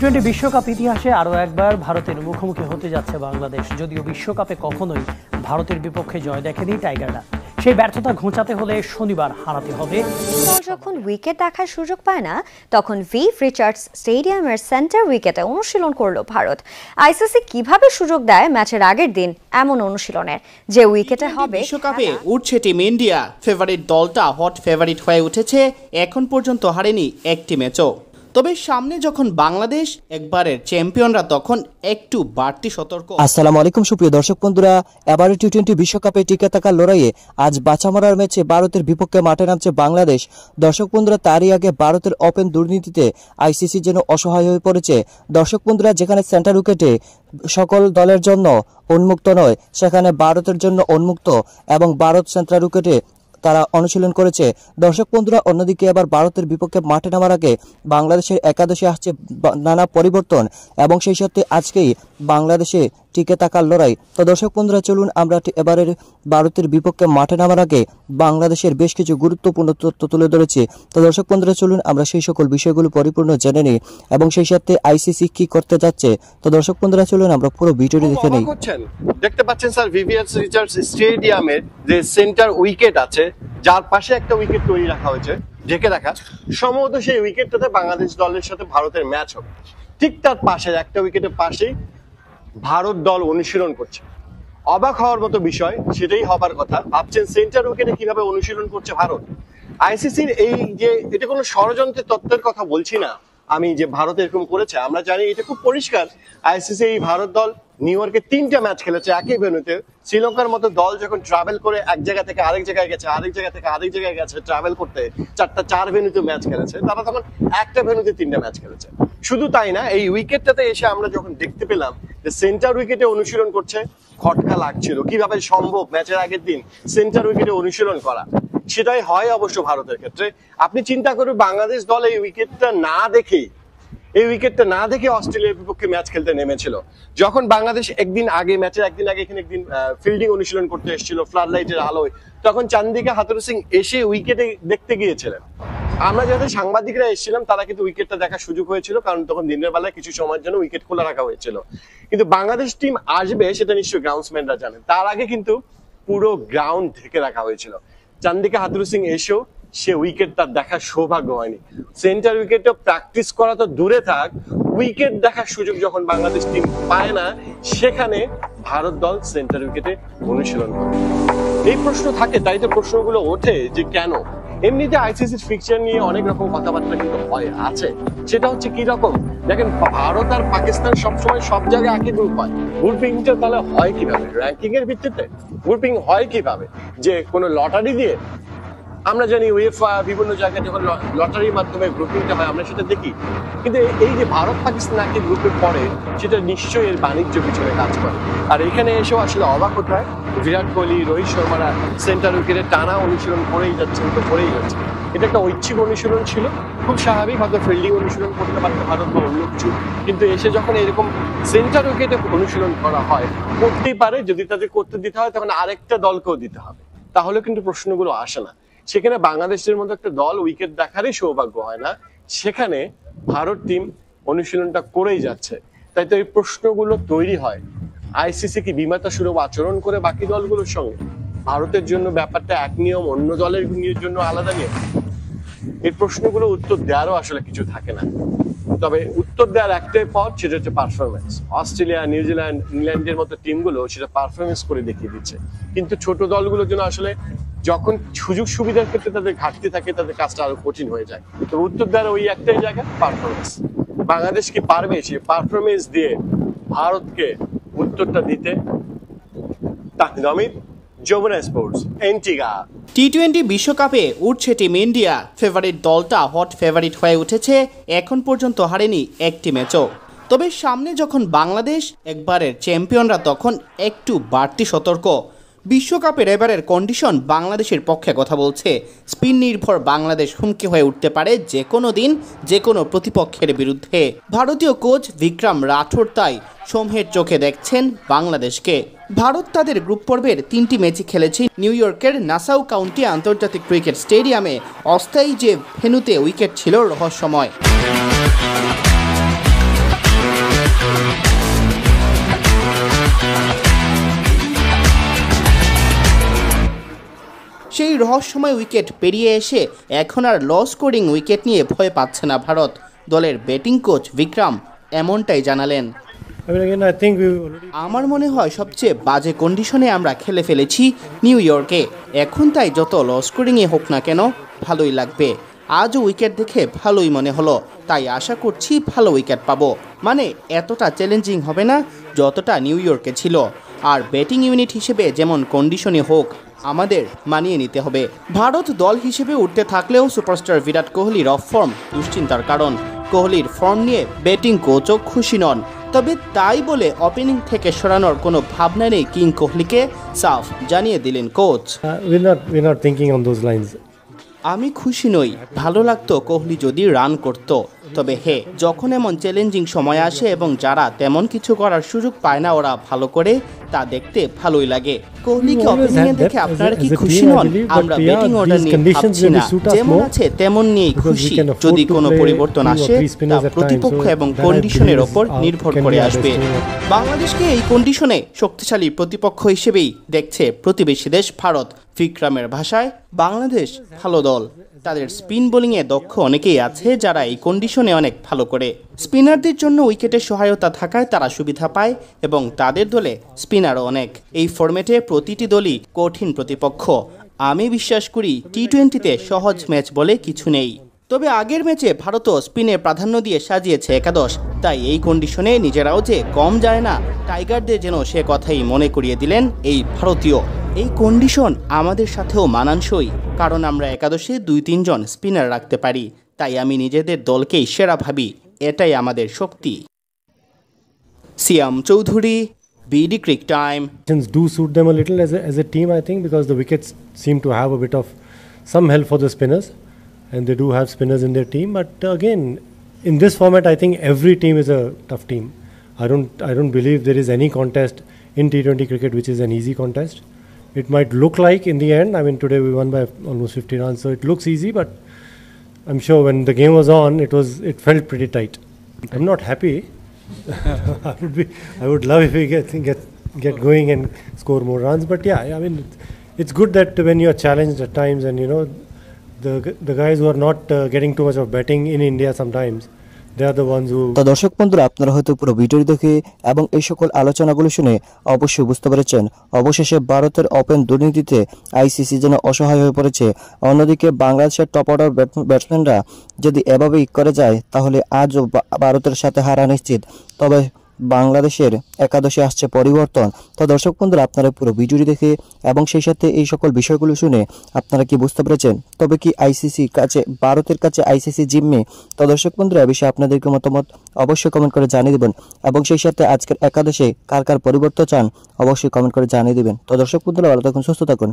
টি-20 বিশ্বকাপ ইতিহাসে আরও একবার ভারতের মুখোমুখি হতে যাচ্ছে বাংলাদেশ। যদিও বিশ্বকাপে কখনোই ভারতের বিপক্ষে জয় দেখেনি টাইগাররা, সেই ব্যর্থতা ঘোচাতে হলে শনিবার হারাতে হবে। যখন উইকেট দেখার সুযোগ পায় না, তখন ভিভ রিচার্ডস স্টেডিয়ামের সেন্টার উইকেটে অনুশীলন করল ভারত। আইসিসি কিভাবে সুযোগ দেয় ম্যাচের আগের দিন এমন অনুশীলনের, যে উইকেটে হবে। বিশ্বকাপে উঠছে টিম ইন্ডিয়া। ফেভারিট দলটা হট ফেভারিট হয়ে উঠেছে, এখন পর্যন্ত হারেনি একটি ম্যাচও। তবে সামনে যখন বাংলাদেশ একবারের চ্যাম্পিয়নরা, তখন একটু বাড়তি সতর্ক। আসসালামু আলাইকুম সুপ্রিয় দর্শক বন্ধুরা, এবারে টি-20 বিশ্বকাপে টিকে থাকার লড়াইয়ে আজ বাঁচা মরার ম্যাচে ভারতের বিপক্ষে মাঠে নামছে বাংলাদেশ। দর্শক বন্ধুরা, তারই আগে ভারতের ওপেন দুর্নীতিতে আইসিসি যেন অসহায় হয়ে পড়েছে। দর্শক বন্ধুরা, যেখানে সেন্টার উইকেটে সকল দলের জন্য উন্মুক্ত নয়, সেখানে ভারতের জন্য উন্মুক্ত এবং ভারত সেন্টার উইকেটে তারা অনুশীলন করেছে। দর্শক বন্ধুরা, অন্যদিকে এবার ভারতের বিপক্ষে মাঠে নামার আগে বাংলাদেশের একাদশে আসছে নানা পরিবর্তন এবং সেই সাথে আজকেই বাংলাদেশে টিকে থাকার লড়াই। তো দর্শক বন্ধুরা, চলুন আমরা এবারের ভারতের বিপক্ষে মাঠে নামার আগে বাংলাদেশের বেশ কিছু গুরুত্বপূর্ণ তথ্য তুলে ধরেছি। তো দর্শক বন্ধুরা, চলুন আমরা সেই সকল বিষয়গুলো পরিপূর্ণ জেনে নিই এবং সেই সাথে আইসিসি কি করতে যাচ্ছে। তো দর্শক বন্ধুরা, চলুন আমরা পুরো ভিডিওটি দেখে নিই। দেখতে পাচ্ছেন স্যার, ভিভিএস রিচার্ডস স্টেডিয়ামের যে সেন্টার উইকেট আছে, যার পাশে একটা উইকেট তৈরি রাখা হয়েছে ঢেকে রাখা, সম্ভবত সেই উইকেটটাতে বাংলাদেশ দলের সাথে ভারতের ম্যাচ হবে। ঠিক তার পাশে একটা উইকেটের পাশেই ভারত দল অনুশীলন করছে। অবাক হওয়ার মতো বিষয়, সেটাই হবার কথা। ভাবছেন সেন্টার উইকেটে কিভাবে অনুশীলন করছে ভারত। আইসিসির এই যে, এটা কোনো ষড়যন্ত্রের তত্ত্বের কথা বলছি না আমি, যে ভারত এরকম করেছে। আমরা জানি, এটা খুব পরিষ্কার। আইসিসি এই ভারত দল নিউ ইয়র্কে 3টা ম্যাচ খেলেছে একই ভেন্যুতে। শ্রীলঙ্কার মতো দল যখন ট্রাভেল করে এক জায়গা থেকে আরেক জায়গায় গেছে, আরেক জায়গা থেকে আরেক জায়গায় গেছে ট্রাভেল করতে, 4 ভেন্যুতে ম্যাচ খেলেছে, তারা তখন একটা ভেন্যুতে 3টা ম্যাচ খেলেছে। শুধু তাই না, এই উইকেটটাতে এসে আমরা যখন দেখতে পেলাম যে সেন্টার উইকেটে অনুশীলন করছে, খটকা লাগছিল। কিভাবে সম্ভব ম্যাচের আগের দিন সেন্টার উইকেটে অনুশীলন করা? সেটাই হয় অবশ্য ভারতের ক্ষেত্রে। আপনি চিন্তা করবেন, বাংলাদেশ দল এই উইকেটটা না দেখে অস্ট্রেলিয়ার বিপক্ষে ম্যাচ খেলতে নেমেছিল। যখন বাংলাদেশ ম্যাচের একদিন আগে এখানে একদিন ফিল্ডিং অনুশীলন করতে এসেছিল ফ্লাড লাইটের আলোয়, তখন চান্দিকা হাথুরু সিং এসে উইকেটে দেখতে গিয়েছিলেন। আমরা যাদের সাংবাদিকরা এসেছিলাম তারা কিন্তু উইকেটটা দেখার সুযোগ হয়েছিল, কারণ তখন দিনের বেলায় কিছু সময়ের জন্য উইকেট খোলা রাখা হয়েছিল। কিন্তু বাংলাদেশ টিম আসবে সেটা নিশ্চয়ই গ্রাউন্ডসম্যানরা জানেন। তার আগে কিন্তু পুরো গ্রাউন্ড ঢেকে রাখা হয়েছিল। চান্দিকা হাথুরু সিং এসেও সে উইকেট তার দেখার সৌভাগ্য হয়নি। সেন্টার উইকেটে প্র্যাকটিস করা তো দূরে থাক, উইকেট দেখার সুযোগ যখন বাংলাদেশ টিম পায় না, সেখানে ভারত দল সেন্টার উইকেটে অনুশীলন করে। এই প্রশ্ন থাকে, তাই তো প্রশ্নগুলো ওঠে যে কেন। এমনিতে আইসিসির ফিকচার নিয়ে অনেক রকম কথাবার্তা কিন্তু আছে। সেটা হচ্ছে কি রকম, দেখেন, ভারত আর পাকিস্তান সবসময় সব জায়গায় একই গ্রুপ হয়। গ্রুপিংটা তাহলে হয় কিভাবে? র্যাঙ্কিং এর ভিত্তিতে গ্রুপিং হয় কিভাবে? যে কোনো লটারি দিয়ে? আমরা জানি উয়েফা বিভিন্ন জায়গায় যখন লটারির মাধ্যমে গ্রুপিংটা হয় আমরা সেটা দেখি। কিন্তু এই যে ভারত পাকিস্তান একই গ্রুপে পড়ে, সেটা নিশ্চয়ই এর বাণিজ্য পিছনে কাজ করে। আর এখানে এসেও আসলে অবাক হতে হয়, বিরাট কোহলি, রোহিত শর্মারা সেন্টার উইকেটে টানা অনুশীলন করেই যাচ্ছে। এটা একটা ঐচ্ছিক অনুশীলন ছিল, খুব স্বাভাবিক। হয়তো ফিল্ডিং অনুশীলন করতে পারতো ভারত বা অন্য কিছু, কিন্তু এসে যখন এরকম সেন্টার উইকেটে অনুশীলন করা হয়, করতেই পারে। যদি তাদের করতে দিতে হয় তখন আরেকটা দলকেও দিতে হবে, তাহলে কিন্তু প্রশ্নগুলো আসে না। সেখানে বাংলাদেশের মতো একটা দল উইকেট দেখারই সৌভাগ্য হয় না, সেখানে ভারত টিম অনুশীলনটা করেই যাচ্ছে। তাই তো এই প্রশ্নগুলো তৈরি হয়, আইসিসি কি বিমাতা সুলভ আচরণ করে বাকি দলগুলোর সঙ্গে? ভারতের জন্য ব্যাপারটা এক নিয়ম, অন্য দলের জন্য আলাদা নিয়ম। এই প্রশ্নগুলো উত্তর দেওয়ারও আসলে কিছু থাকে না। তবে উত্তর দেওয়ার একটাই পথ, সেটা হচ্ছে পারফরমেন্স। অস্ট্রেলিয়া, নিউজিল্যান্ড, ইংল্যান্ডের মতো টিমগুলো সেটা পারফরমেন্স করে দেখিয়ে দিচ্ছে। কিন্তু ছোট দলগুলোর জন্য আসলে যখন সুযোগ সুবিধার ক্ষেত্রে তাদের ঘাটতি থাকে, তাদের কাজটা আরো কঠিন হয়ে যায়। তো উত্তর দেওয়ার ওই একটাই জায়গা, পারফরমেন্স। বাংলাদেশ কি পারবে সেই পারফরমেন্স দিয়ে ভারতকে উত্তরটা দিতে? তাহিদ আমির, যমুনা স্পোর্টস, এন্টিগা। টি-20 বিশ্বকাপে উঠছে টিম ইন্ডিয়া। ফেভারিট দলটা হট ফেভারিট হয়ে উঠেছে, এখন পর্যন্ত হারেনি একটি ম্যাচও। তবে সামনে যখন বাংলাদেশ একবারের চ্যাম্পিয়নরা, তখন একটু বাড়তি সতর্ক। বিশ্বকাপের এবারের কন্ডিশন বাংলাদেশের পক্ষে কথা বলছে। স্পিন নির্ভর বাংলাদেশ হুমকি হয়ে উঠতে পারে যে কোনো দিন, যে কোনো প্রতিপক্ষের বিরুদ্ধে। ভারতীয় কোচ বিক্রম রাঠোর তাই সমূহের চোখে দেখছেন বাংলাদেশকে। ভারত তাদের গ্রুপ পর্বের 3টি ম্যাচই খেলেছে নিউ ইয়র্কের নাসাউ কাউন্টি আন্তর্জাতিক ক্রিকেট স্টেডিয়ামে। অস্থায়ী যে ভেন্যুতে উইকেট ছিল রহস্যময়। রহস্যময় উইকেট পেরিয়ে এসে এখন আর লো স্কোরিং উইকেট নিয়ে ভয় পাচ্ছে না ভারত। দলের ব্যাটিং কোচ বিক্রম এমনটাই জানালেন। আমার মনে হয় সবচেয়ে বাজে কন্ডিশনে আমরা খেলে ফেলেছি নিউ ইয়র্কে। এখন তাই যত লো স্কোরিংয়ে হোক না কেন ভালোই লাগবে। আজও উইকেট দেখে ভালোই মনে হলো, তাই আশা করছি ভালো উইকেট পাবো। মানে এতটা চ্যালেঞ্জিং হবে না যতটা নিউ ইয়র্কে ছিল। আর ব্যাটিং ইউনিট হিসেবে যেমন কন্ডিশনে হোক আমাদের মানিয়ে নিতে হবে। ভারত দল হিসেবে উঠতে থাকলেও সুপারস্টার বিরাট কোহলির অফ ফর্ম দুশ্চিন্তার কারণ। কোহলির ফর্ম নিয়ে ব্যাটিং কোচও খুশি নন। তবে তাই বলে ওপেনিং থেকে সরানোর কোনো ভাবনা নেই কিং কোহলিকে, সাফ জানিয়ে দিলেন কোচ। আমি খুশি নই, ভালো লাগতো কোহলি যদি রান করত। তবে যখন এমন চ্যালেঞ্জিং সময় আসে এবং যারা তেমন কিছু করার সুযোগ পায় না ওরা ভালো করে, তা দেখতে ভালোই লাগে। কোহলিকে ওপেনিংয়ে দেখে আপনারা কি খুশি নন? আমরা ব্যাটিং অর্ডার নিয়ে ভাবছি না, যেমন আছে তেমন নিয়েই খুশি। যদি কোনো পরিবর্তন আসে তা প্রতিপক্ষ এবং কন্ডিশনের ওপর নির্ভর করে আসবে। বাংলাদেশকে এই কন্ডিশনে শক্তিশালী প্রতিপক্ষ হিসেবেই দেখছে প্রতিবেশী দেশ ভারত। বিক্রমের ভাষায় বাংলাদেশ ভালো দল, তাদের স্পিন বোলিংয়ে দক্ষ অনেকেই আছে যারা এই কন্ডিশনে অনেক ভালো করে। স্পিনারদের জন্য উইকেটের সহায়তা থাকায় তারা সুবিধা পায় এবং তাদের দলে স্পিনারও অনেক। এই ফরম্যাটে প্রতিটি দলই কঠিন প্রতিপক্ষ। আমি বিশ্বাস করি টি-20তে সহজ ম্যাচ বলে কিছু নেই। তবে আগের ম্যাচে ভারতও স্পিনে প্রাধান্য দিয়ে সাজিয়েছে একাদশ, তাই এই কন্ডিশনে নিজেরাও যে কম যায় না টাইগারদের যেন সে কথাই মনে করিয়ে দিলেন এই ভারতীয়। এই কন্ডিশন আমাদের সাথেও মানানসই, কারণ আমরা একাদশে 2-3 জন স্পিনার রাখতে পারি। তাই আমি নিজেদের দলকেই সেরা ভাবি, এটাই আমাদের শক্তি। Siam Chowdhury, BD cric time. Do suit them a little as a team, I think, because the wickets seem to have a bit of some help for the spinners, and they do have spinners in their team. But again, in this format, I think every team is a tough team. I don't believe there is any contest in T20 cricket which is an easy contest. It might look like in the end, I mean today we won by almost 50 runs, so it looks easy, but I'm sure when the game was on, it felt pretty tight. I'm not happy. I would love if we get going and score more runs, but yeah, I mean it's good that when you are challenged at times, and you know the guys who are not getting too much of batting in India sometimes, they are the ones who. তো দর্শক বন্ধুরা, আপনারা হয়তো পুরো ভিডিওটি দেখে এবং এই সকল আলোচনাগুলো শুনে অবশ্যই বুঝতে পেরেছেন অবশেষে ভারতের ওপেন দুর্নীতিতে আইসিসি যেন অসহায় হয়ে পড়েছে। অন্যদিকে বাংলাদেশের টপ অর্ডার ব্যাটসম্যানরা যদি এভাবেই করে যায় তাহলে আজও ভারতের সাথে হারা নিশ্চিত। তবে বাংলাদেশের একাদশে আসছে পরিবর্তন। তো দর্শক বন্ধুরা, আপনারা পুরো ভিডিওটি দেখে এবং সেই সাথে এই সকল বিষয়গুলো শুনে আপনারা কি বুঝতে পেরেছেন? তবে কি ভারতের কাছে আইসিসি জিম্মি? তো দর্শক বন্ধুরা, এ বিষয়ে আপনাদেরকে মতামত অবশ্যই কমেন্ট করে জানিয়ে দিবেন এবং সেই সাথে আজকের একাদশে কার কার পরিবর্তন চান অবশ্যই কমেন্ট করে জানিয়ে দিবেন। তো দর্শক বন্ধুরা, ভালো থাকুন, সুস্থ থাকুন।